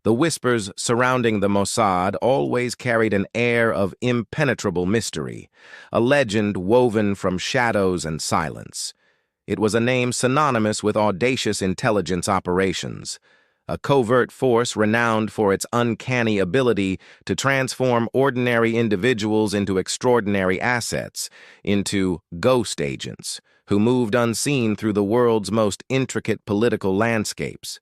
The whispers surrounding the Mossad always carried an air of impenetrable mystery, a legend woven from shadows and silence. It was a name synonymous with audacious intelligence operations, a covert force renowned for its uncanny ability to transform ordinary individuals into extraordinary assets, into ghost agents, who moved unseen through the world's most intricate political landscapes.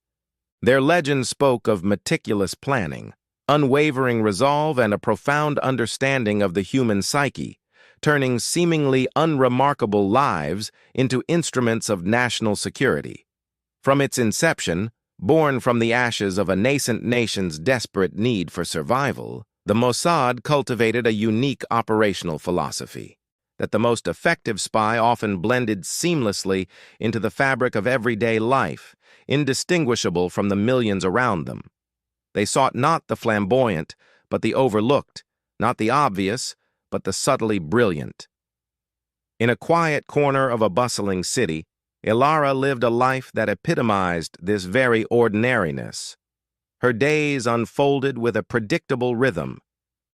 Their legend spoke of meticulous planning, unwavering resolve, and a profound understanding of the human psyche, turning seemingly unremarkable lives into instruments of national security. From its inception, born from the ashes of a nascent nation's desperate need for survival, the Mossad cultivated a unique operational philosophy: that the most effective spy often blended seamlessly into the fabric of everyday life, indistinguishable from the millions around them. They sought not the flamboyant, but the overlooked, not the obvious, but the subtly brilliant. In a quiet corner of a bustling city, Ilara lived a life that epitomized this very ordinariness. Her days unfolded with a predictable rhythm: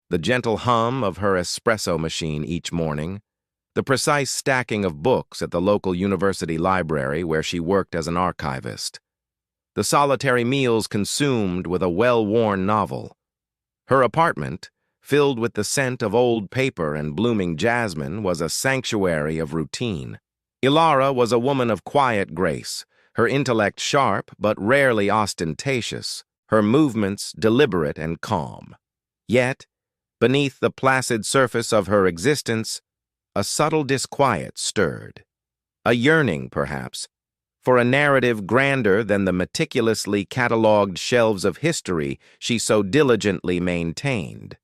the gentle hum of her espresso machine each morning, the precise stacking of books at the local university library where she worked as an archivist, the solitary meals consumed with a well-worn novel. Her apartment, filled with the scent of old paper and blooming jasmine, was a sanctuary of routine. Ilara was a woman of quiet grace, her intellect sharp but rarely ostentatious, her movements deliberate and calm. Yet, beneath the placid surface of her existence, a subtle disquiet stirred. A yearning, perhaps, for a narrative grander than the meticulously catalogued shelves of history she so diligently maintained.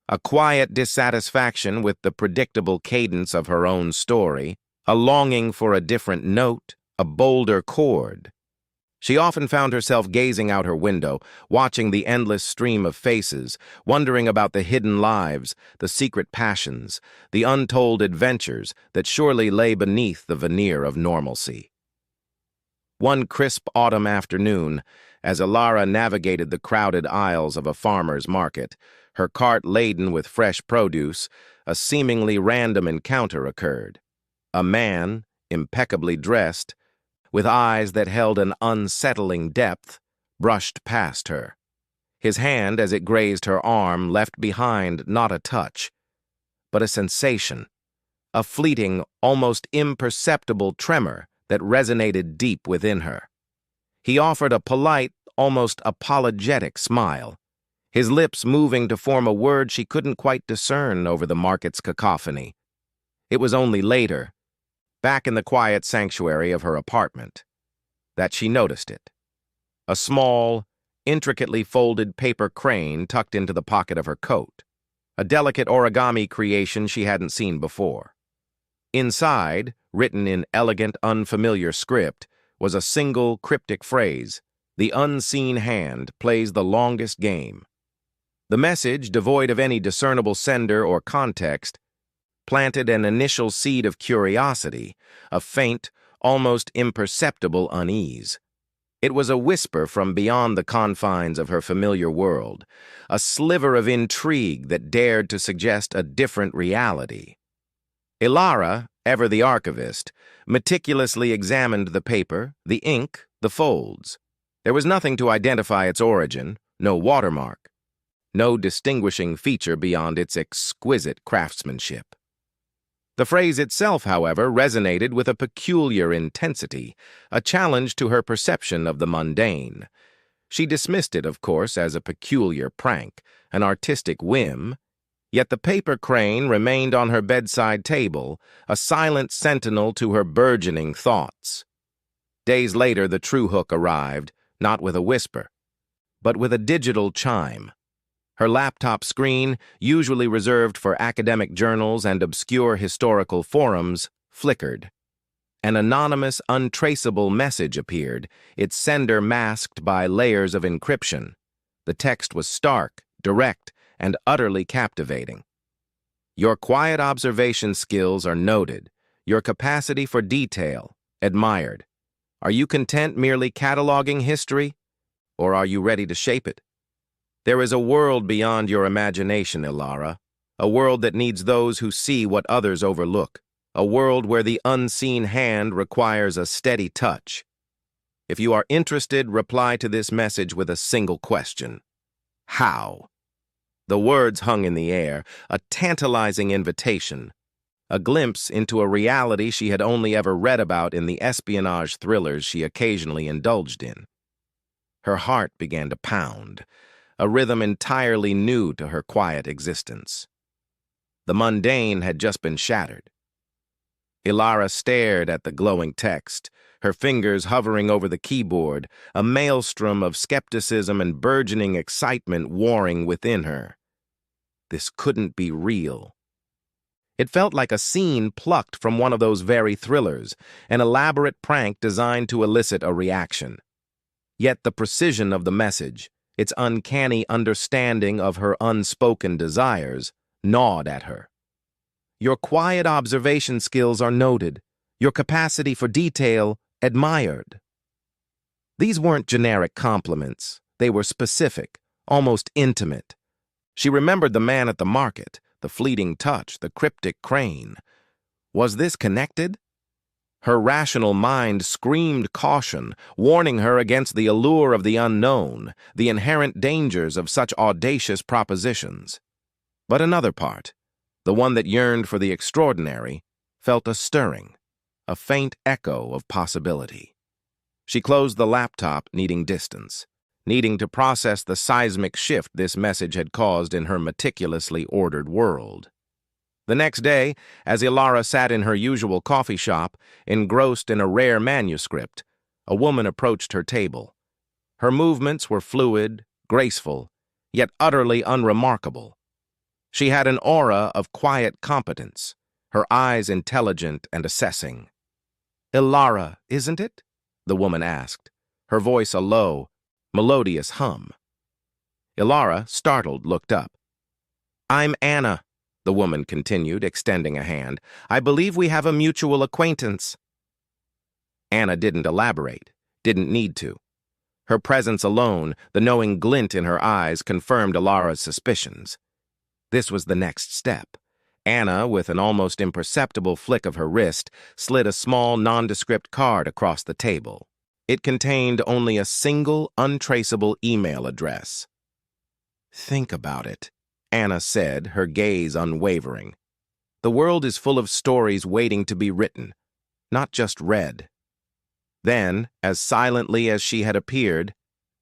A quiet dissatisfaction with the predictable cadence of her own story, a longing for a different note, a bolder chord. She often found herself gazing out her window, watching the endless stream of faces, wondering about the hidden lives, the secret passions, the untold adventures that surely lay beneath the veneer of normalcy. One crisp autumn afternoon, as Ilara navigated the crowded aisles of a farmer's market, her cart laden with fresh produce, a seemingly random encounter occurred. A man, impeccably dressed, with eyes that held an unsettling depth, brushed past her. His hand, as it grazed her arm, left behind not a touch, but a sensation, a fleeting, almost imperceptible tremor that resonated deep within her. He offered a polite, almost apologetic smile, his lips moving to form a word she couldn't quite discern over the market's cacophony. It was only later, back in the quiet sanctuary of her apartment, that she noticed it. A small, intricately folded paper crane tucked into the pocket of her coat, a delicate origami creation she hadn't seen before. Inside, written in elegant, unfamiliar script, was a single cryptic phrase: "The unseen hand plays the longest game." The message, devoid of any discernible sender or context, planted an initial seed of curiosity, a faint, almost imperceptible unease. It was a whisper from beyond the confines of her familiar world, a sliver of intrigue that dared to suggest a different reality. Ilara, ever the archivist, meticulously examined the paper, the ink, the folds. There was nothing to identify its origin, no watermark, no distinguishing feature beyond its exquisite craftsmanship. The phrase itself, however, resonated with a peculiar intensity, a challenge to her perception of the mundane. She dismissed it, of course, as a peculiar prank, an artistic whim, yet the paper crane remained on her bedside table, a silent sentinel to her burgeoning thoughts. Days later, the true hook arrived, not with a whisper, but with a digital chime. Her laptop screen, usually reserved for academic journals and obscure historical forums, flickered. An anonymous, untraceable message appeared, its sender masked by layers of encryption. The text was stark, direct, and utterly captivating. "Your quiet observation skills are noted, your capacity for detail admired. Are you content merely cataloging history, or are you ready to shape it? There is a world beyond your imagination, Ilara. A world that needs those who see what others overlook. A world where the unseen hand requires a steady touch. If you are interested, reply to this message with a single question. How? The words hung in the air, a tantalizing invitation, a glimpse into a reality she had only ever read about in the espionage thrillers she occasionally indulged in. Her heart began to pound, a rhythm entirely new to her quiet existence. The mundane had just been shattered. Ilara stared at the glowing text, her fingers hovering over the keyboard, a maelstrom of skepticism and burgeoning excitement warring within her. This couldn't be real. It felt like a scene plucked from one of those very thrillers, an elaborate prank designed to elicit a reaction. Yet the precision of the message, its uncanny understanding of her unspoken desires, gnawed at her. Your quiet observation skills are noted, your capacity for detail admired. These weren't generic compliments. They were specific, almost intimate. She remembered the man at the market, the fleeting touch, the cryptic crane. Was this connected? Her rational mind screamed caution, warning her against the allure of the unknown, the inherent dangers of such audacious propositions. But another part, the one that yearned for the extraordinary, felt a stirring, a faint echo of possibility. She closed the laptop, needing distance, needing to process the seismic shift this message had caused in her meticulously ordered world. The next day, as Ilara sat in her usual coffee shop, engrossed in a rare manuscript, a woman approached her table. Her movements were fluid, graceful, yet utterly unremarkable. She had an aura of quiet competence, her eyes intelligent and assessing. "Ilara, isn't it?" the woman asked, her voice a low, melodious hum. Ilara, startled, looked up. "I'm Anna," the woman continued, extending a hand. "I believe we have a mutual acquaintance." Anna didn't elaborate, didn't need to. Her presence alone, the knowing glint in her eyes, confirmed Ilara's suspicions. This was the next step. Anna, with an almost imperceptible flick of her wrist, slid a small, nondescript card across the table. It contained only a single, untraceable email address. "Think about it," Anna said, her gaze unwavering. "The world is full of stories waiting to be written, not just read." Then, as silently as she had appeared,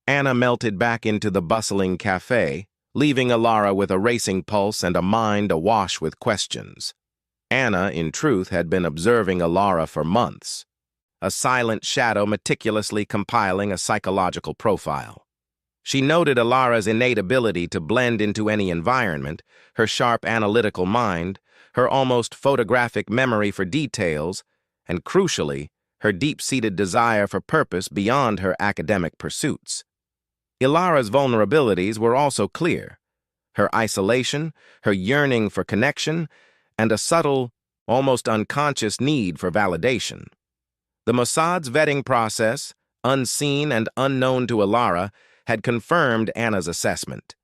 Anna melted back into the bustling cafe, leaving Ilara with a racing pulse and a mind awash with questions. Anna, in truth, had been observing Ilara for months, a silent shadow meticulously compiling a psychological profile. She noted Ilara's innate ability to blend into any environment, her sharp analytical mind, her almost photographic memory for details, and crucially, her deep-seated desire for purpose beyond her academic pursuits. Ilara's vulnerabilities were also clear: her isolation, her yearning for connection, and a subtle, almost unconscious need for validation. The Mossad's vetting process, unseen and unknown to Ilara, had confirmed Anna's assessment.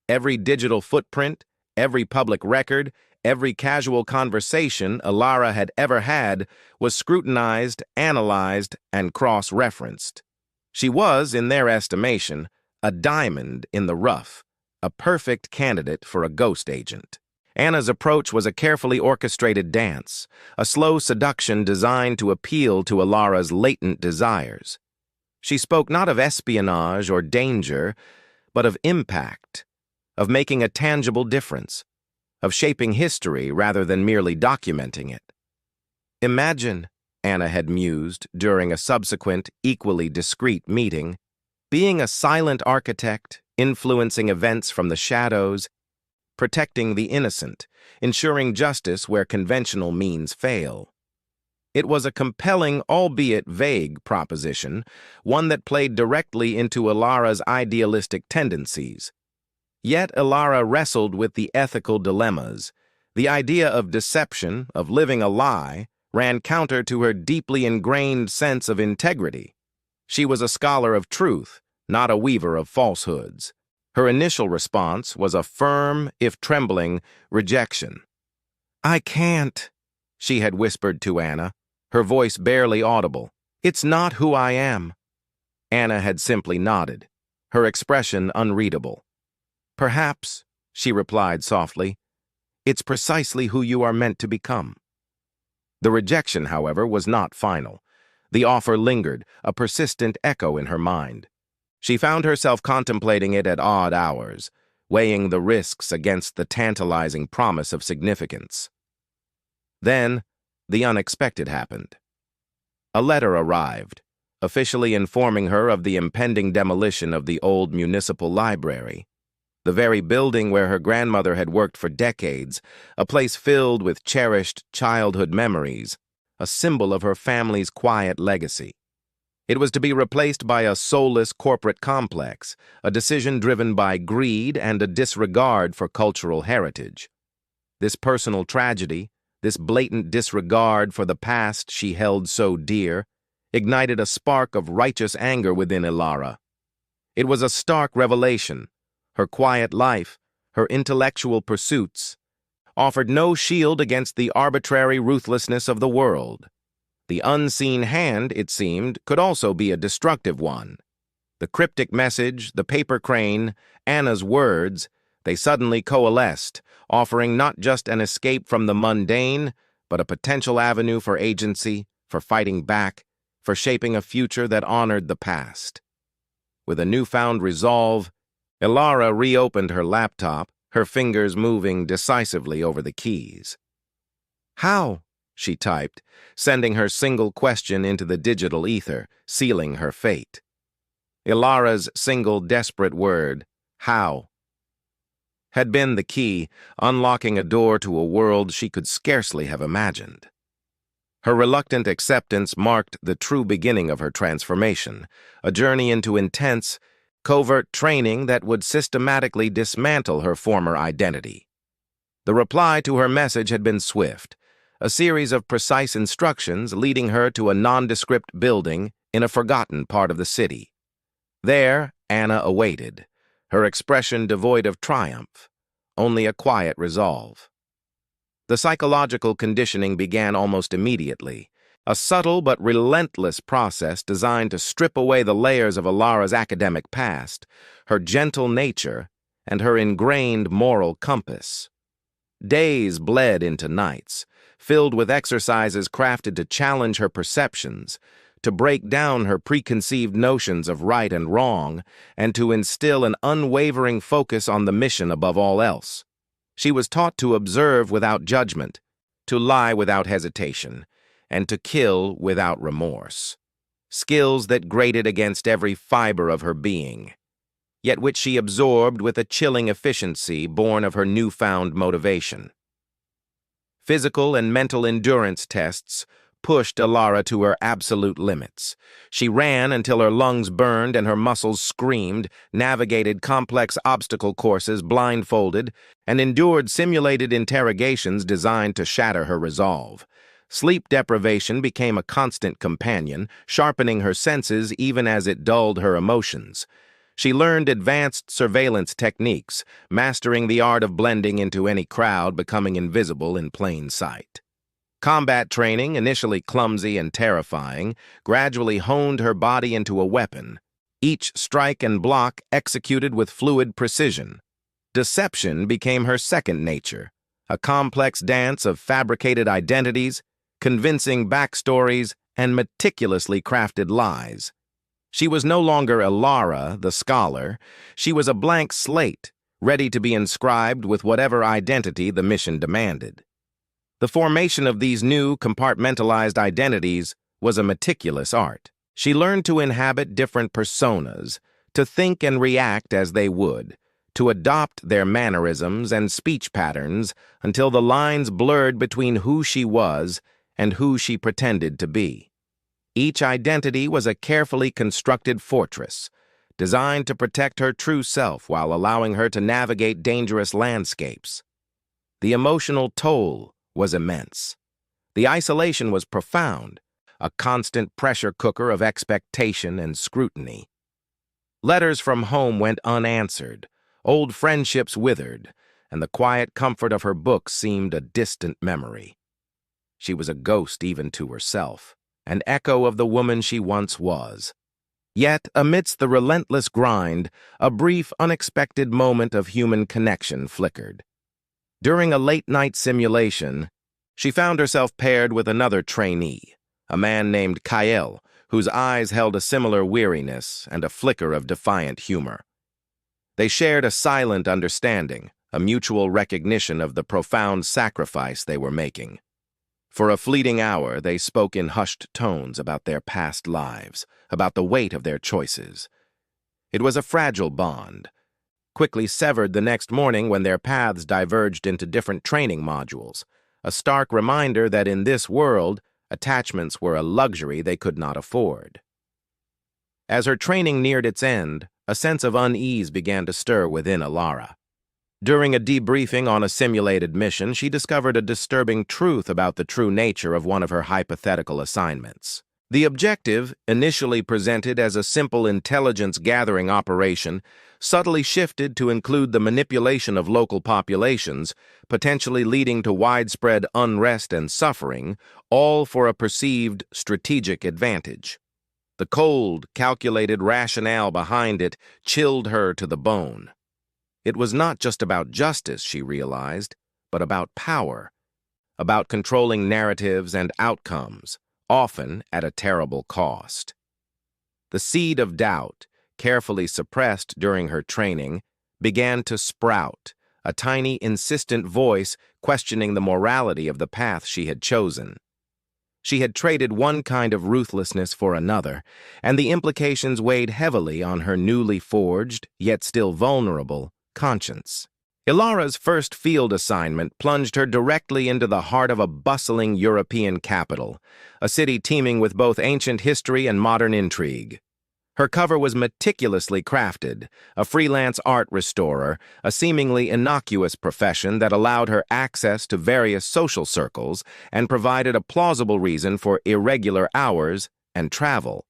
Every digital footprint, every public record, every casual conversation Ilara had ever had was scrutinized, analyzed, and cross-referenced. She was, in their estimation, a diamond in the rough, a perfect candidate for a ghost agent. Anna's approach was a carefully orchestrated dance, a slow seduction designed to appeal to Ilara's latent desires. She spoke not of espionage or danger, but of impact, of making a tangible difference, of shaping history rather than merely documenting it. "Imagine," Anna had mused during a subsequent, equally discreet meeting, "being a silent architect, influencing events from the shadows, protecting the innocent, ensuring justice where conventional means fail." It was a compelling, albeit vague, proposition, one that played directly into Ilara's idealistic tendencies. Yet Ilara wrestled with the ethical dilemmas. The idea of deception, of living a lie, ran counter to her deeply ingrained sense of integrity. She was a scholar of truth, not a weaver of falsehoods. Her initial response was a firm, if trembling, rejection. "I can't," she had whispered to Anna, her voice barely audible. "It's not who I am." Anna had simply nodded, her expression unreadable. "Perhaps," she replied softly, "it's precisely who you are meant to become." The rejection, however, was not final. The offer lingered, a persistent echo in her mind. She found herself contemplating it at odd hours, weighing the risks against the tantalizing promise of significance. Then, the unexpected happened. A letter arrived, officially informing her of the impending demolition of the old municipal library, the very building where her grandmother had worked for decades, a place filled with cherished childhood memories, a symbol of her family's quiet legacy. It was to be replaced by a soulless corporate complex, a decision driven by greed and a disregard for cultural heritage. This personal tragedy, this blatant disregard for the past she held so dear, ignited a spark of righteous anger within Ilara. It was a stark revelation. Her quiet life, her intellectual pursuits, offered no shield against the arbitrary ruthlessness of the world. The unseen hand, it seemed, could also be a destructive one. The cryptic message, the paper crane, Anna's words, they suddenly coalesced, offering not just an escape from the mundane, but a potential avenue for agency, for fighting back, for shaping a future that honored the past. With a newfound resolve, Ilara reopened her laptop, her fingers moving decisively over the keys. "How?" she typed, sending her single question into the digital ether, sealing her fate. Ilara's single desperate word, "How?" had been the key, unlocking a door to a world she could scarcely have imagined. Her reluctant acceptance marked the true beginning of her transformation, a journey into intense, covert training that would systematically dismantle her former identity. The reply to her message had been swift, a series of precise instructions leading her to a nondescript building in a forgotten part of the city. There, Anna awaited, her expression devoid of triumph, only a quiet resolve. The psychological conditioning began almost immediately, a subtle but relentless process designed to strip away the layers of Ilara's academic past, her gentle nature, and her ingrained moral compass. Days bled into nights, filled with exercises crafted to challenge her perceptions, to break down her preconceived notions of right and wrong, and to instill an unwavering focus on the mission above all else. She was taught to observe without judgment, to lie without hesitation, and to kill without remorse. Skills that grated against every fiber of her being, yet which she absorbed with a chilling efficiency born of her newfound motivation. Physical and mental endurance tests pushed Ilara to her absolute limits. She ran until her lungs burned and her muscles screamed, navigated complex obstacle courses blindfolded, and endured simulated interrogations designed to shatter her resolve. Sleep deprivation became a constant companion, sharpening her senses even as it dulled her emotions. She learned advanced surveillance techniques, mastering the art of blending into any crowd, becoming invisible in plain sight. Combat training, initially clumsy and terrifying, gradually honed her body into a weapon, each strike and block executed with fluid precision. Deception became her second nature, a complex dance of fabricated identities, convincing backstories, and meticulously crafted lies. She was no longer Ilara, the scholar. She was a blank slate, ready to be inscribed with whatever identity the mission demanded. The formation of these new, compartmentalized identities was a meticulous art. She learned to inhabit different personas, to think and react as they would, to adopt their mannerisms and speech patterns until the lines blurred between who she was and who she pretended to be. Each identity was a carefully constructed fortress, designed to protect her true self while allowing her to navigate dangerous landscapes. The emotional toll was immense. The isolation was profound, a constant pressure cooker of expectation and scrutiny. Letters from home went unanswered, Old friendships withered, and the quiet comfort of her books seemed a distant memory. She was a ghost even to herself, an echo of the woman she once was. Yet, amidst the relentless grind, a brief, unexpected moment of human connection flickered. During a late-night simulation, she found herself paired with another trainee, a man named Kyle, whose eyes held a similar weariness and a flicker of defiant humor. They shared a silent understanding, a mutual recognition of the profound sacrifice they were making. For a fleeting hour, they spoke in hushed tones about their past lives, about the weight of their choices. It was a fragile bond, quickly severed the next morning when their paths diverged into different training modules, a stark reminder that in this world, attachments were a luxury they could not afford. As her training neared its end, a sense of unease began to stir within Ilara. During a debriefing on a simulated mission, she discovered a disturbing truth about the true nature of one of her hypothetical assignments. The objective, initially presented as a simple intelligence-gathering operation, subtly shifted to include the manipulation of local populations, potentially leading to widespread unrest and suffering, all for a perceived strategic advantage. The cold, calculated rationale behind it chilled her to the bone. It was not just about justice, she realized, but about power, about controlling narratives and outcomes, often at a terrible cost. The seed of doubt, carefully suppressed during her training, began to sprout, a tiny, insistent voice questioning the morality of the path she had chosen. She had traded one kind of ruthlessness for another, and the implications weighed heavily on her newly forged, yet still vulnerable, conscience. Ilara's first field assignment plunged her directly into the heart of a bustling European capital, a city teeming with both ancient history and modern intrigue. Her cover was meticulously crafted, a freelance art restorer, a seemingly innocuous profession that allowed her access to various social circles and provided a plausible reason for irregular hours and travel.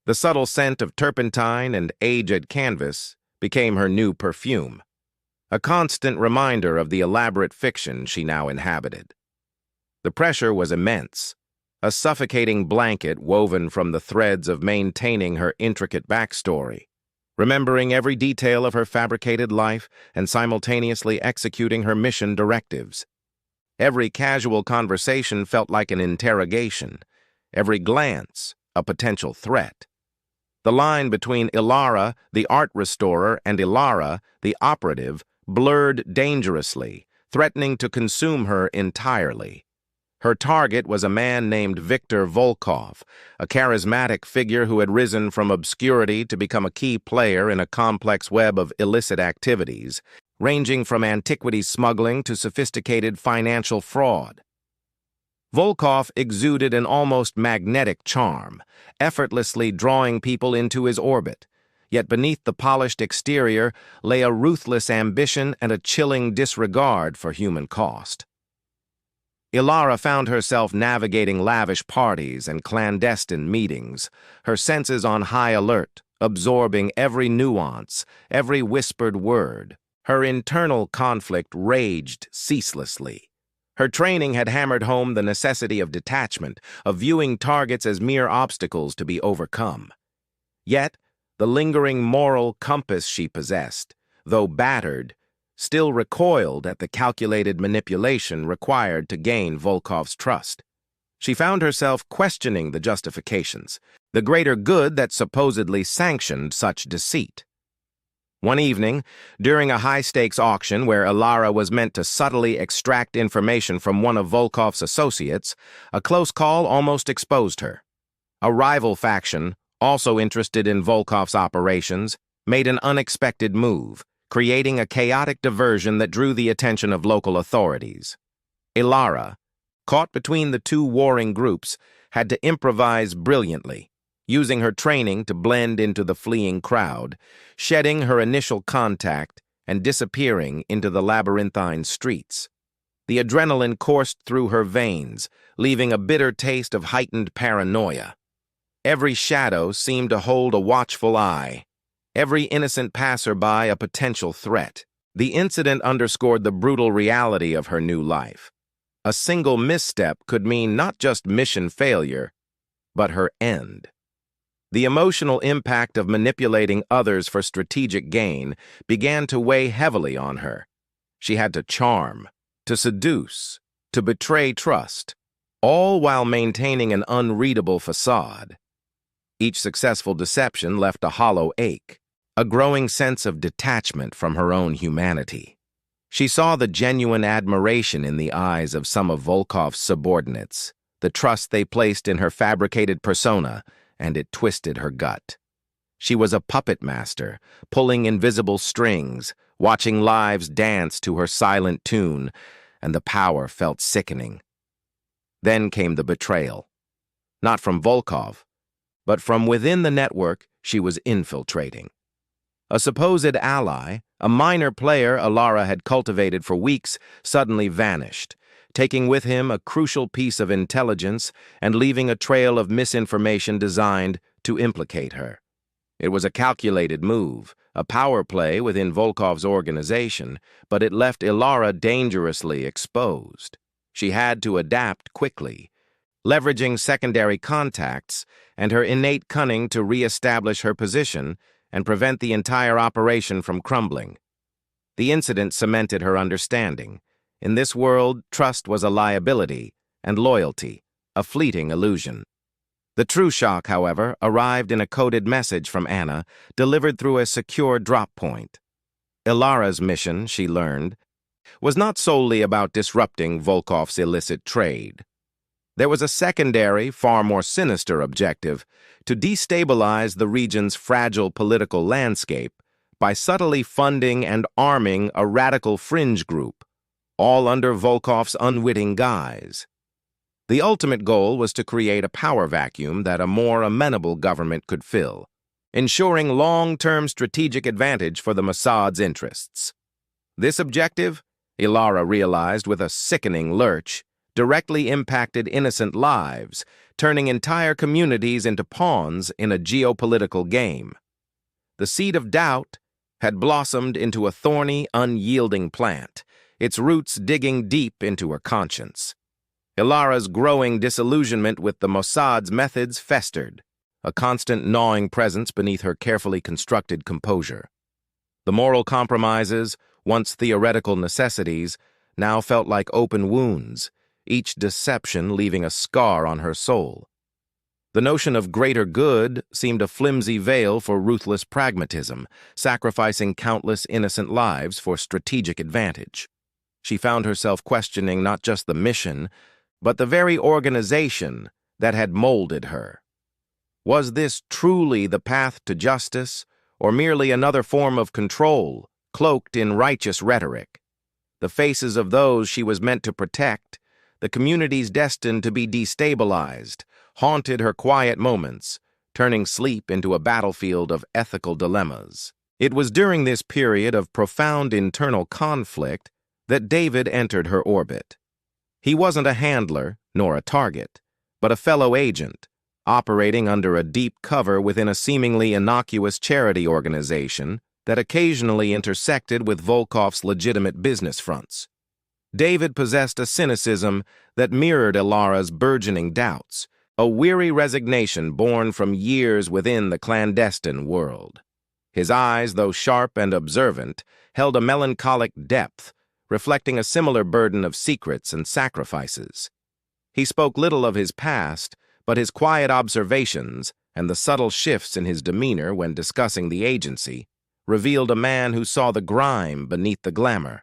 The subtle scent of turpentine and aged canvas became her new perfume, a constant reminder of the elaborate fiction she now inhabited. The pressure was immense, a suffocating blanket woven from the threads of maintaining her intricate backstory, remembering every detail of her fabricated life and simultaneously executing her mission directives. Every casual conversation felt like an interrogation, every glance a potential threat. The line between Ilara, the art restorer, and Ilara, the operative, blurred dangerously, threatening to consume her entirely. Her target was a man named Viktor Volkov, a charismatic figure who had risen from obscurity to become a key player in a complex web of illicit activities, ranging from antiquities smuggling to sophisticated financial fraud. Volkov exuded an almost magnetic charm, effortlessly drawing people into his orbit. Yet beneath the polished exterior lay a ruthless ambition and a chilling disregard for human cost. Ilara found herself navigating lavish parties and clandestine meetings, her senses on high alert, absorbing every nuance, every whispered word. Her internal conflict raged ceaselessly. Her training had hammered home the necessity of detachment, of viewing targets as mere obstacles to be overcome. Yet, the lingering moral compass she possessed, though battered, still recoiled at the calculated manipulation required to gain Volkov's trust. She found herself questioning the justifications, the greater good that supposedly sanctioned such deceit. One evening, during a high-stakes auction where Ilara was meant to subtly extract information from one of Volkov's associates, a close call almost exposed her. A rival faction, also interested in Volkov's operations, made an unexpected move, creating a chaotic diversion that drew the attention of local authorities. Ilara, caught between the two warring groups, had to improvise brilliantly, using her training to blend into the fleeing crowd, shedding her initial contact and disappearing into the labyrinthine streets. The adrenaline coursed through her veins, leaving a bitter taste of heightened paranoia. Every shadow seemed to hold a watchful eye, every innocent passerby a potential threat. The incident underscored the brutal reality of her new life. A single misstep could mean not just mission failure, but her end. The emotional impact of manipulating others for strategic gain began to weigh heavily on her. She had to charm, to seduce, to betray trust, all while maintaining an unreadable facade. Each successful deception left a hollow ache, a growing sense of detachment from her own humanity. She saw the genuine admiration in the eyes of some of Volkov's subordinates, the trust they placed in her fabricated persona, and it twisted her gut. She was a puppet master, pulling invisible strings, watching lives dance to her silent tune, and the power felt sickening. Then came the betrayal. Not from Volkov, but from within the network she was infiltrating. A supposed ally, a minor player Alara had cultivated for weeks, suddenly vanished, taking with him a crucial piece of intelligence and leaving a trail of misinformation designed to implicate her. It was a calculated move, a power play within Volkov's organization, but it left Alara dangerously exposed. She had to adapt quickly, leveraging secondary contacts and her innate cunning to re-establish her position and prevent the entire operation from crumbling. The incident cemented her understanding. In this world, trust was a liability, and loyalty, a fleeting illusion. The true shock, however, arrived in a coded message from Anna, delivered through a secure drop point. Ilara's mission, she learned, was not solely about disrupting Volkov's illicit trade. There was a secondary, far more sinister objective: to destabilize the region's fragile political landscape by subtly funding and arming a radical fringe group, all under Volkov's unwitting guise. The ultimate goal was to create a power vacuum that a more amenable government could fill, ensuring long-term strategic advantage for the Mossad's interests. This objective, Ilara realized with a sickening lurch, directly impacted innocent lives, turning entire communities into pawns in a geopolitical game. The seed of doubt had blossomed into a thorny, unyielding plant, its roots digging deep into her conscience. Ilara's growing disillusionment with the Mossad's methods festered, a constant gnawing presence beneath her carefully constructed composure. The moral compromises, once theoretical necessities, now felt like open wounds, each deception leaving a scar on her soul. The notion of greater good seemed a flimsy veil for ruthless pragmatism, sacrificing countless innocent lives for strategic advantage. She found herself questioning not just the mission, but the very organization that had molded her. Was this truly the path to justice, or merely another form of control, cloaked in righteous rhetoric? The faces of those she was meant to protect, the communities destined to be destabilized, haunted her quiet moments, turning sleep into a battlefield of ethical dilemmas. It was during this period of profound internal conflict that David entered her orbit. He wasn't a handler, nor a target, but a fellow agent, operating under a deep cover within a seemingly innocuous charity organization that occasionally intersected with Volkov's legitimate business fronts. David possessed a cynicism that mirrored Ilara's burgeoning doubts, a weary resignation born from years within the clandestine world. His eyes, though sharp and observant, held a melancholic depth, reflecting a similar burden of secrets and sacrifices. He spoke little of his past, but his quiet observations and the subtle shifts in his demeanor when discussing the agency revealed a man who saw the grime beneath the glamour.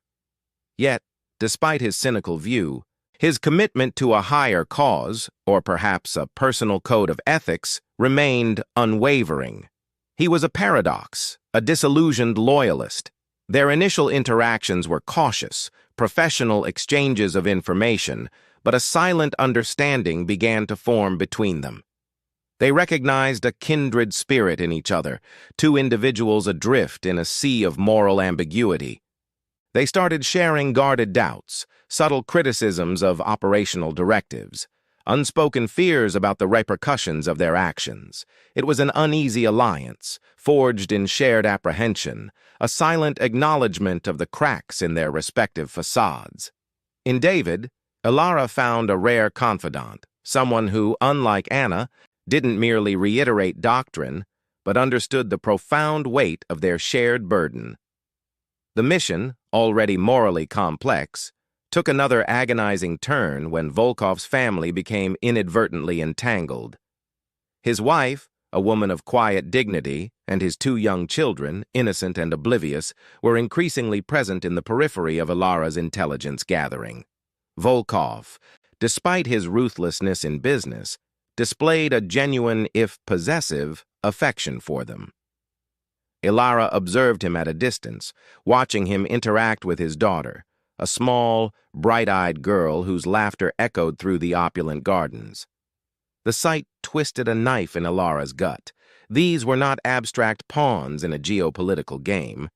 Yet, despite his cynical view, his commitment to a higher cause, or perhaps a personal code of ethics, remained unwavering. He was a paradox, a disillusioned loyalist. Their initial interactions were cautious, professional exchanges of information, but a silent understanding began to form between them. They recognized a kindred spirit in each other, two individuals adrift in a sea of moral ambiguity. They started sharing guarded doubts, subtle criticisms of operational directives, unspoken fears about the repercussions of their actions. It was an uneasy alliance, forged in shared apprehension, a silent acknowledgement of the cracks in their respective facades. In David, Ilara found a rare confidant, someone who, unlike Anna, didn't merely reiterate doctrine, but understood the profound weight of their shared burden. The mission, already morally complex, took another agonizing turn when Volkov's family became inadvertently entangled. His wife, a woman of quiet dignity, and his two young children, innocent and oblivious, were increasingly present in the periphery of Ilara's intelligence gathering. Volkov, despite his ruthlessness in business, displayed a genuine, if possessive, affection for them. Ilara observed him at a distance, watching him interact with his daughter, a small, bright-eyed girl whose laughter echoed through the opulent gardens. The sight twisted a knife in Ilara's gut. These were not abstract pawns in a geopolitical game,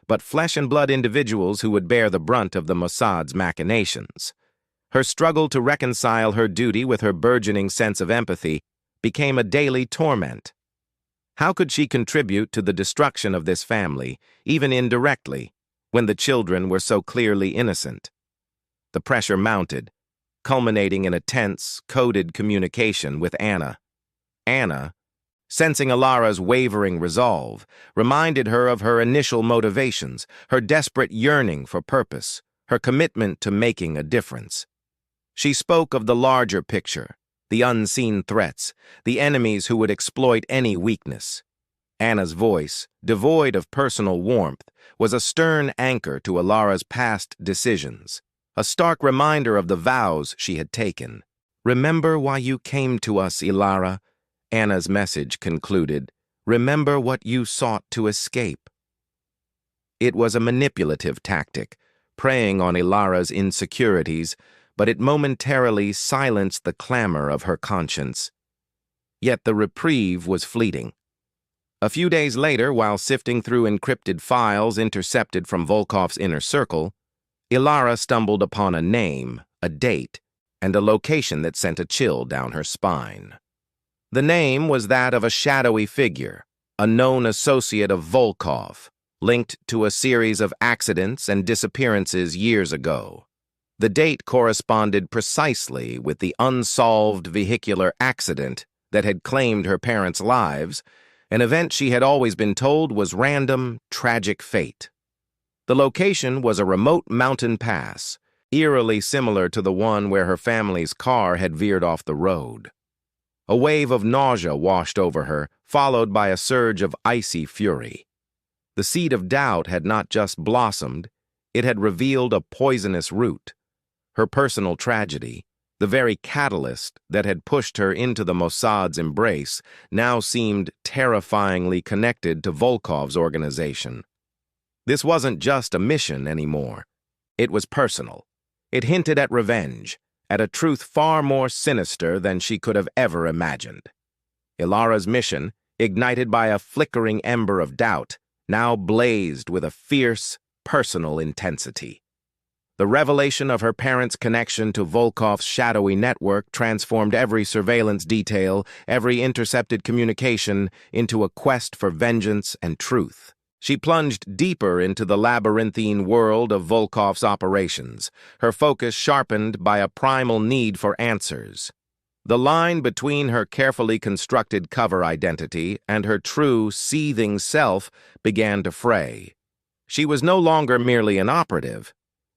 but flesh-and-blood individuals who would bear the brunt of the Mossad's machinations. Her struggle to reconcile her duty with her burgeoning sense of empathy became a daily torment. How could she contribute to the destruction of this family, even indirectly, when the children were so clearly innocent? The pressure mounted, culminating in a tense, coded communication with Anna. Anna, sensing Ilara's wavering resolve, reminded her of her initial motivations, her desperate yearning for purpose, her commitment to making a difference. She spoke of the larger picture, the unseen threats, the enemies who would exploit any weakness. Anna's voice, devoid of personal warmth, was a stern anchor to Ilara's past decisions, a stark reminder of the vows she had taken. "Remember why you came to us, Ilara," Anna's message concluded. "Remember what you sought to escape." It was a manipulative tactic, preying on Ilara's insecurities, but it momentarily silenced the clamor of her conscience. Yet the reprieve was fleeting. A few days later, while sifting through encrypted files intercepted from Volkov's inner circle, Ilara stumbled upon a name, a date, and a location that sent a chill down her spine. The name was that of a shadowy figure, a known associate of Volkov, linked to a series of accidents and disappearances years ago. The date corresponded precisely with the unsolved vehicular accident that had claimed her parents' lives, an event she had always been told was random, tragic fate. The location was a remote mountain pass, eerily similar to the one where her family's car had veered off the road. A wave of nausea washed over her, followed by a surge of icy fury. The seed of doubt had not just blossomed, it had revealed a poisonous root. Her personal tragedy, the very catalyst that had pushed her into the Mossad's embrace, now seemed terrifyingly connected to Volkov's organization. This wasn't just a mission anymore. It was personal. It hinted at revenge, at a truth far more sinister than she could have ever imagined. Ilara's mission, ignited by a flickering ember of doubt, now blazed with a fierce, personal intensity. The revelation of her parents' connection to Volkov's shadowy network transformed every surveillance detail, every intercepted communication, into a quest for vengeance and truth. She plunged deeper into the labyrinthine world of Volkov's operations, her focus sharpened by a primal need for answers. The line between her carefully constructed cover identity and her true, seething self began to fray. She was no longer merely an operative.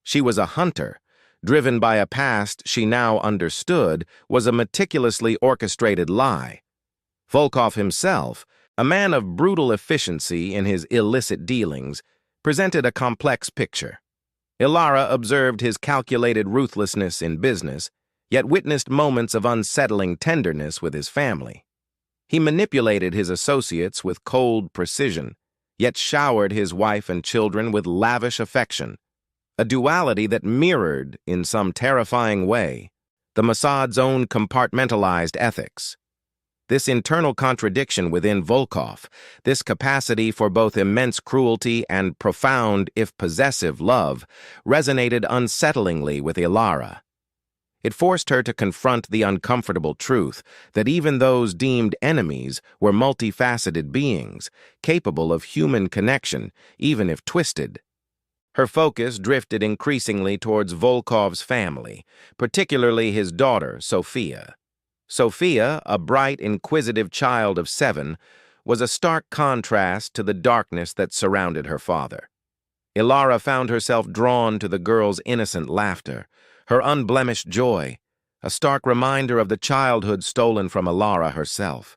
She was a hunter, driven by a past she now understood was a meticulously orchestrated lie. Volkov himself, a man of brutal efficiency in his illicit dealings, presented a complex picture. Ilara observed his calculated ruthlessness in business, yet witnessed moments of unsettling tenderness with his family. He manipulated his associates with cold precision, yet showered his wife and children with lavish affection, a duality that mirrored, in some terrifying way, the Mossad's own compartmentalized ethics. This internal contradiction within Volkov, this capacity for both immense cruelty and profound, if possessive, love, resonated unsettlingly with Ilara. It forced her to confront the uncomfortable truth that even those deemed enemies were multifaceted beings, capable of human connection, even if twisted. Her focus drifted increasingly towards Volkov's family, particularly his daughter, Sophia. Sophia, a bright, inquisitive child of 7, was a stark contrast to the darkness that surrounded her father. Ilara found herself drawn to the girl's innocent laughter, her unblemished joy, a stark reminder of the childhood stolen from Ilara herself.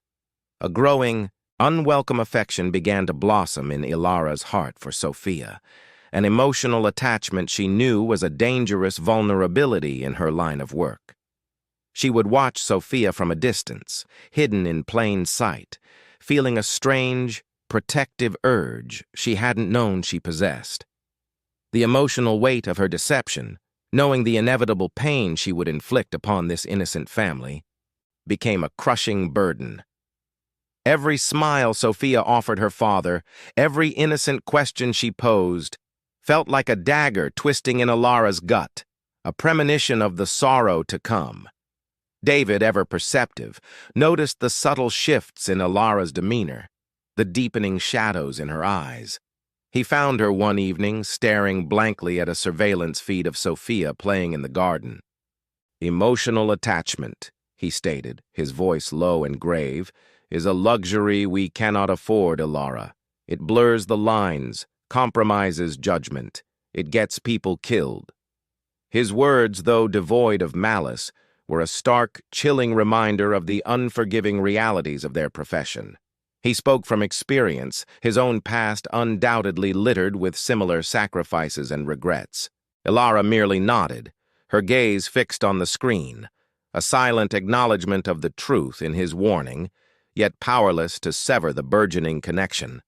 A growing, unwelcome affection began to blossom in Ilara's heart for Sophia, an emotional attachment she knew was a dangerous vulnerability in her line of work. She would watch Sophia from a distance, hidden in plain sight, feeling a strange, protective urge she hadn't known she possessed. The emotional weight of her deception, knowing the inevitable pain she would inflict upon this innocent family, became a crushing burden. Every smile Sophia offered her father, every innocent question she posed, felt like a dagger twisting in Ilara's gut, a premonition of the sorrow to come. David, ever perceptive, noticed the subtle shifts in Ilara's demeanor, the deepening shadows in her eyes. He found her one evening staring blankly at a surveillance feed of Sophia playing in the garden. "Emotional attachment," he stated, his voice low and grave, "is a luxury we cannot afford, Ilara. It blurs the lines, compromises judgment. It gets people killed." His words, though devoid of malice, were a stark, chilling reminder of the unforgiving realities of their profession. He spoke from experience, his own past undoubtedly littered with similar sacrifices and regrets. Ilara merely nodded, her gaze fixed on the screen, a silent acknowledgement of the truth in his warning, yet powerless to sever the burgeoning connection.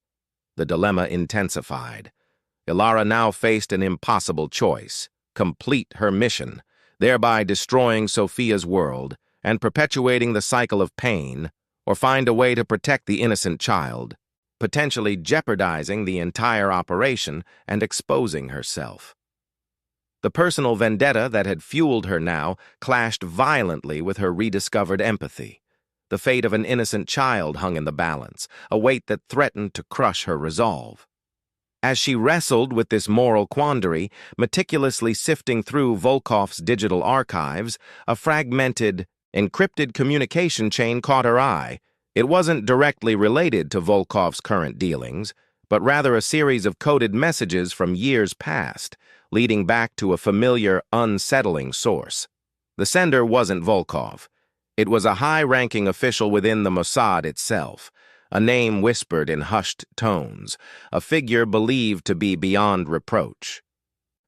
The dilemma intensified. Ilara now faced an impossible choice: complete her mission, thereby destroying Sophia's world and perpetuating the cycle of pain, or find a way to protect the innocent child, potentially jeopardizing the entire operation and exposing herself. The personal vendetta that had fueled her now clashed violently with her rediscovered empathy. The fate of an innocent child hung in the balance, a weight that threatened to crush her resolve. As she wrestled with this moral quandary, meticulously sifting through Volkov's digital archives, a fragmented, encrypted communication chain caught her eye. It wasn't directly related to Volkov's current dealings, but rather a series of coded messages from years past, leading back to a familiar, unsettling source. The sender wasn't Volkov. It was a high-ranking official within the Mossad itself, a name whispered in hushed tones, a figure believed to be beyond reproach.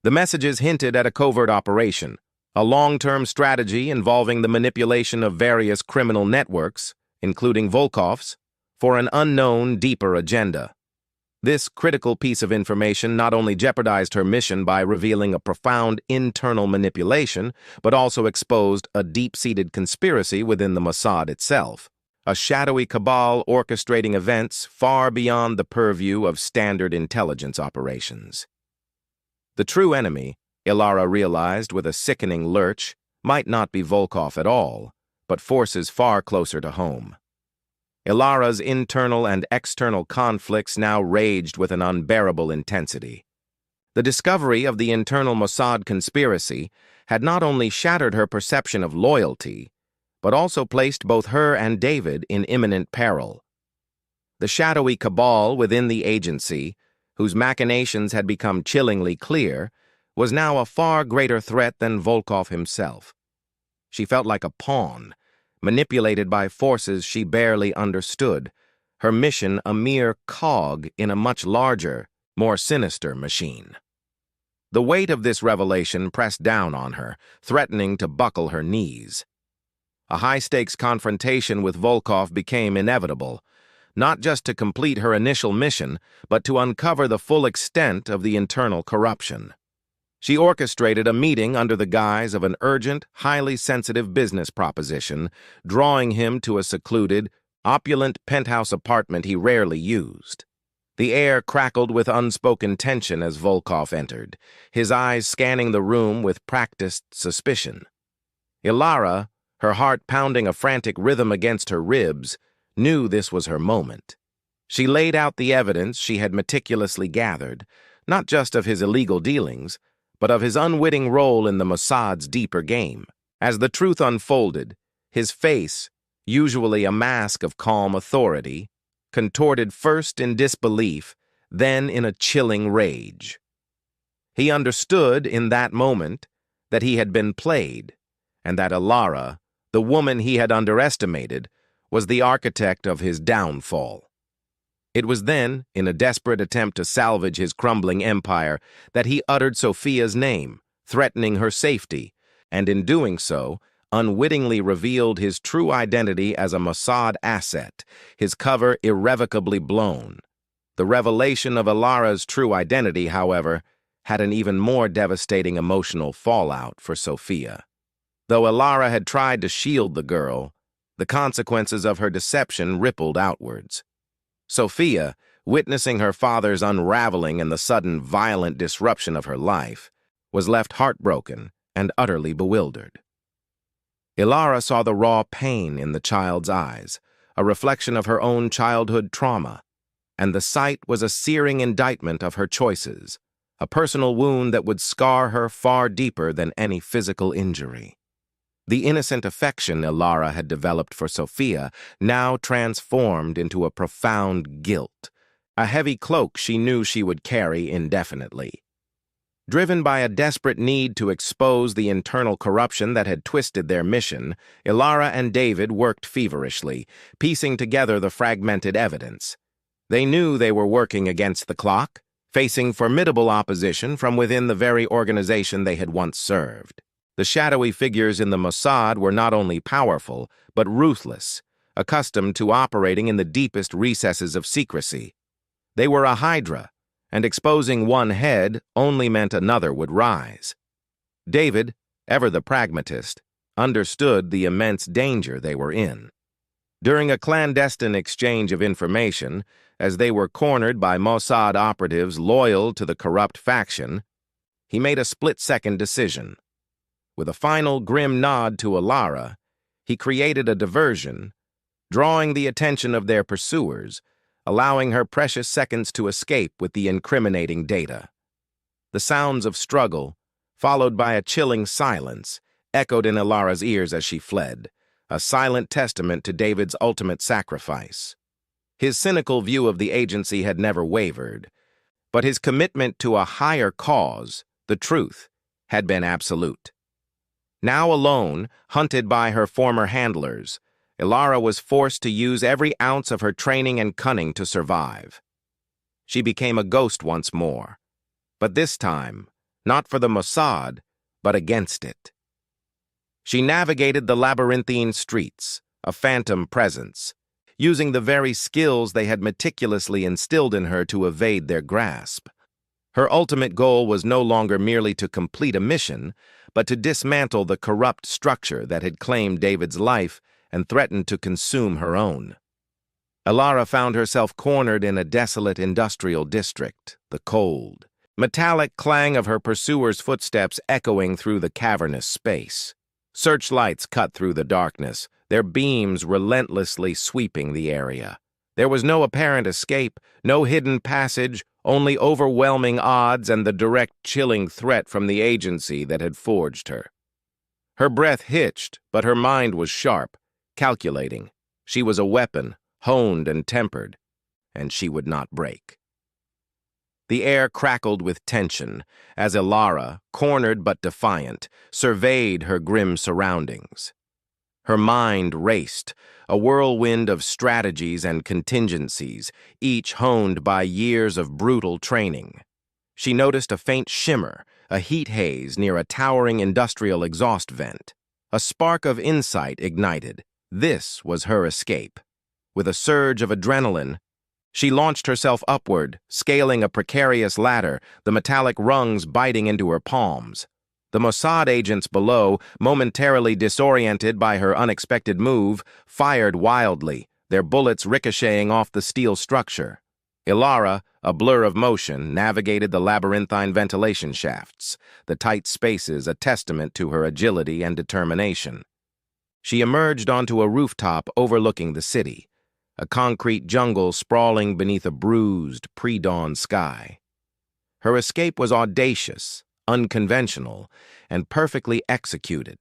The messages hinted at a covert operation, a long-term strategy involving the manipulation of various criminal networks, including Volkov's, for an unknown, deeper agenda. This critical piece of information not only jeopardized her mission by revealing a profound internal manipulation, but also exposed a deep-seated conspiracy within the Mossad itself, a shadowy cabal orchestrating events far beyond the purview of standard intelligence operations. The true enemy, Ilara realized with a sickening lurch, might not be Volkov at all, but forces far closer to home. Ilara's internal and external conflicts now raged with an unbearable intensity. The discovery of the internal Mossad conspiracy had not only shattered her perception of loyalty, but also placed both her and David in imminent peril. The shadowy cabal within the agency, whose machinations had become chillingly clear, was now a far greater threat than Volkov himself. She felt like a pawn, manipulated by forces she barely understood, her mission a mere cog in a much larger, more sinister machine. The weight of this revelation pressed down on her, threatening to buckle her knees. A high-stakes confrontation with Volkov became inevitable, not just to complete her initial mission, but to uncover the full extent of the internal corruption. She orchestrated a meeting under the guise of an urgent, highly sensitive business proposition, drawing him to a secluded, opulent penthouse apartment he rarely used. The air crackled with unspoken tension as Volkov entered, his eyes scanning the room with practiced suspicion. Ilara, her heart pounding a frantic rhythm against her ribs, knew this was her moment. She laid out the evidence she had meticulously gathered, not just of his illegal dealings, but of his unwitting role in the Mossad's deeper game. As the truth unfolded, his face, usually a mask of calm authority, contorted first in disbelief, then in a chilling rage. He understood in that moment that he had been played, and that Ilara, the woman he had underestimated, was the architect of his downfall. It was then, in a desperate attempt to salvage his crumbling empire, that he uttered Sophia's name, threatening her safety, and in doing so, unwittingly revealed his true identity as a Mossad asset, his cover irrevocably blown. The revelation of Ilara's true identity, however, had an even more devastating emotional fallout for Sophia. Though Ilara had tried to shield the girl, the consequences of her deception rippled outwards. Sophia, witnessing her father's unraveling and the sudden violent disruption of her life, was left heartbroken and utterly bewildered. Ilara saw the raw pain in the child's eyes, a reflection of her own childhood trauma, and the sight was a searing indictment of her choices, a personal wound that would scar her far deeper than any physical injury. The innocent affection Ilara had developed for Sophia now transformed into a profound guilt, a heavy cloak she knew she would carry indefinitely. Driven by a desperate need to expose the internal corruption that had twisted their mission, Ilara and David worked feverishly, piecing together the fragmented evidence. They knew they were working against the clock, facing formidable opposition from within the very organization they had once served. The shadowy figures in the Mossad were not only powerful, but ruthless, accustomed to operating in the deepest recesses of secrecy. They were a hydra, and exposing one head only meant another would rise. David, ever the pragmatist, understood the immense danger they were in. During a clandestine exchange of information, as they were cornered by Mossad operatives loyal to the corrupt faction, he made a split-second decision. With a final grim nod to Ilara, he created a diversion, drawing the attention of their pursuers, allowing her precious seconds to escape with the incriminating data. The sounds of struggle, followed by a chilling silence, echoed in Ilara's ears as she fled, a silent testament to David's ultimate sacrifice. His cynical view of the agency had never wavered, but his commitment to a higher cause, the truth, had been absolute. Now alone, hunted by her former handlers, Ilara was forced to use every ounce of her training and cunning to survive. She became a ghost once more, but this time, not for the Mossad, but against it. She navigated the labyrinthine streets, a phantom presence, using the very skills they had meticulously instilled in her to evade their grasp. Her ultimate goal was no longer merely to complete a mission, but to dismantle the corrupt structure that had claimed David's life and threatened to consume her own. Ilara found herself cornered in a desolate industrial district, the cold, metallic clang of her pursuers' footsteps echoing through the cavernous space. Searchlights cut through the darkness, their beams relentlessly sweeping the area. There was no apparent escape, no hidden passage, only overwhelming odds and the direct chilling threat from the agency that had forged her. Her breath hitched, but her mind was sharp, calculating. She was a weapon, honed and tempered, and she would not break. The air crackled with tension as Ilara, cornered but defiant, surveyed her grim surroundings. Her mind raced, a whirlwind of strategies and contingencies, each honed by years of brutal training. She noticed a faint shimmer, a heat haze near a towering industrial exhaust vent. A spark of insight ignited. This was her escape. With a surge of adrenaline, she launched herself upward, scaling a precarious ladder, the metallic rungs biting into her palms. The Mossad agents below, momentarily disoriented by her unexpected move, fired wildly, their bullets ricocheting off the steel structure. Ilara, a blur of motion, navigated the labyrinthine ventilation shafts, the tight spaces a testament to her agility and determination. She emerged onto a rooftop overlooking the city, a concrete jungle sprawling beneath a bruised, pre-dawn sky. Her escape was audacious, unconventional, and perfectly executed,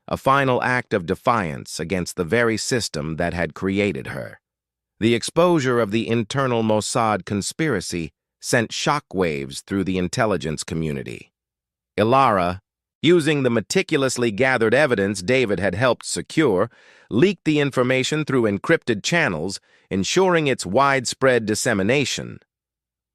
a final act of defiance against the very system that had created her. The exposure of the internal Mossad conspiracy sent shockwaves through the intelligence community. Ilara, using the meticulously gathered evidence David had helped secure, leaked the information through encrypted channels, ensuring its widespread dissemination.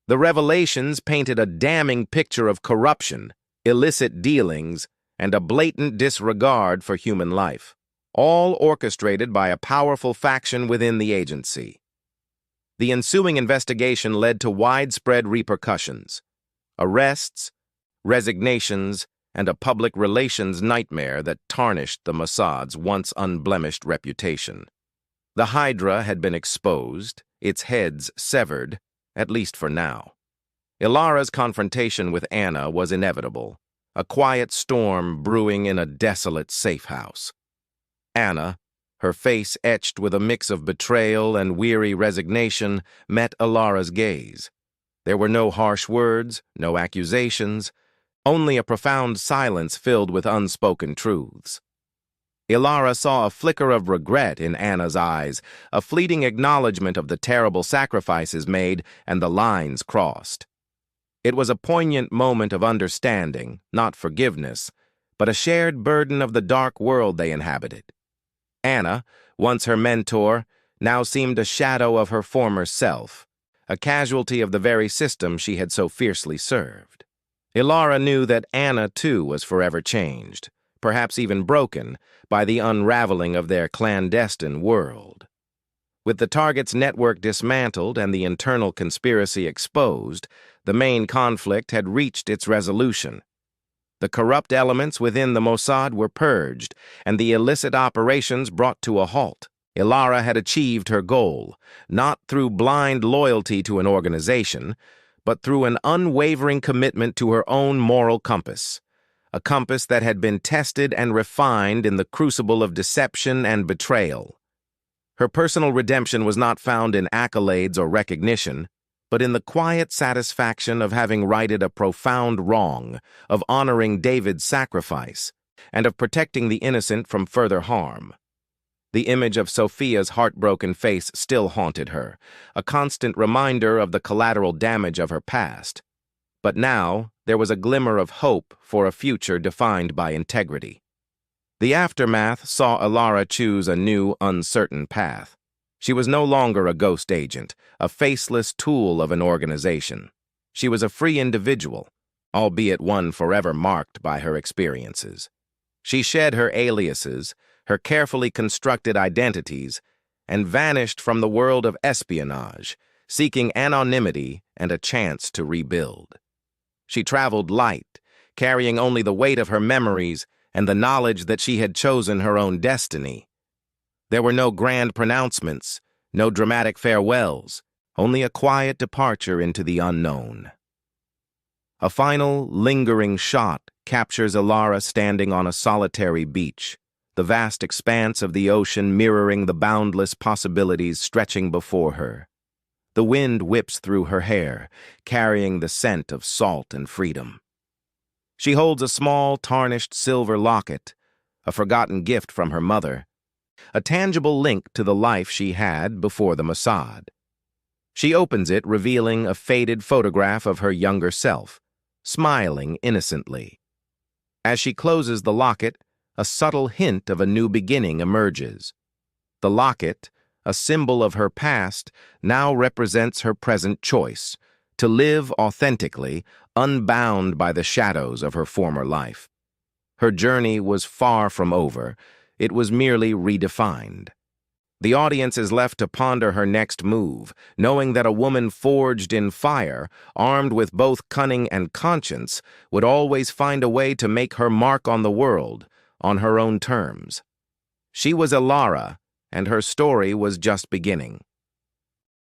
The revelations painted a damning picture of corruption, illicit dealings, and a blatant disregard for human life, all orchestrated by a powerful faction within the agency. The ensuing investigation led to widespread repercussions: arrests, resignations, and a public relations nightmare that tarnished the Mossad's once unblemished reputation. The Hydra had been exposed, its heads severed, at least for now. Ilara's confrontation with Anna was inevitable, a quiet storm brewing in a desolate safe house. Anna, her face etched with a mix of betrayal and weary resignation, met Ilara's gaze. There were no harsh words, no accusations, only a profound silence filled with unspoken truths. Ilara saw a flicker of regret in Anna's eyes, a fleeting acknowledgement of the terrible sacrifices made and the lines crossed. It was a poignant moment of understanding, not forgiveness, but a shared burden of the dark world they inhabited. Anna, once her mentor, now seemed a shadow of her former self, a casualty of the very system she had so fiercely served. Ilara knew that Anna, too, was forever changed, perhaps even broken, by the unraveling of their clandestine world. With the target's network dismantled and the internal conspiracy exposed, the main conflict had reached its resolution. The corrupt elements within the Mossad were purged, and the illicit operations brought to a halt. Ilara had achieved her goal, not through blind loyalty to an organization, but through an unwavering commitment to her own moral compass, a compass that had been tested and refined in the crucible of deception and betrayal. Her personal redemption was not found in accolades or recognition, but in the quiet satisfaction of having righted a profound wrong, of honoring David's sacrifice, and of protecting the innocent from further harm. The image of Sophia's heartbroken face still haunted her, a constant reminder of the collateral damage of her past. But now there was a glimmer of hope for a future defined by integrity. The aftermath saw Ilara choose a new, uncertain path. She was no longer a ghost agent, a faceless tool of an organization. She was a free individual, albeit one forever marked by her experiences. She shed her aliases, her carefully constructed identities, and vanished from the world of espionage, seeking anonymity and a chance to rebuild. She traveled light, carrying only the weight of her memories and the knowledge that she had chosen her own destiny. There were no grand pronouncements, no dramatic farewells, only a quiet departure into the unknown. A final, lingering shot captures Ilara standing on a solitary beach, the vast expanse of the ocean mirroring the boundless possibilities stretching before her. The wind whips through her hair, carrying the scent of salt and freedom. She holds a small, tarnished silver locket, a forgotten gift from her mother, a tangible link to the life she had before the Mossad. She opens it, revealing a faded photograph of her younger self, smiling innocently. As she closes the locket, a subtle hint of a new beginning emerges. The locket, a symbol of her past, now represents her present choice, to live authentically, unbound by the shadows of her former life. Her journey was far from over. It was merely redefined. The audience is left to ponder her next move, knowing that a woman forged in fire, armed with both cunning and conscience, would always find a way to make her mark on the world, on her own terms. She was Ilara, and her story was just beginning.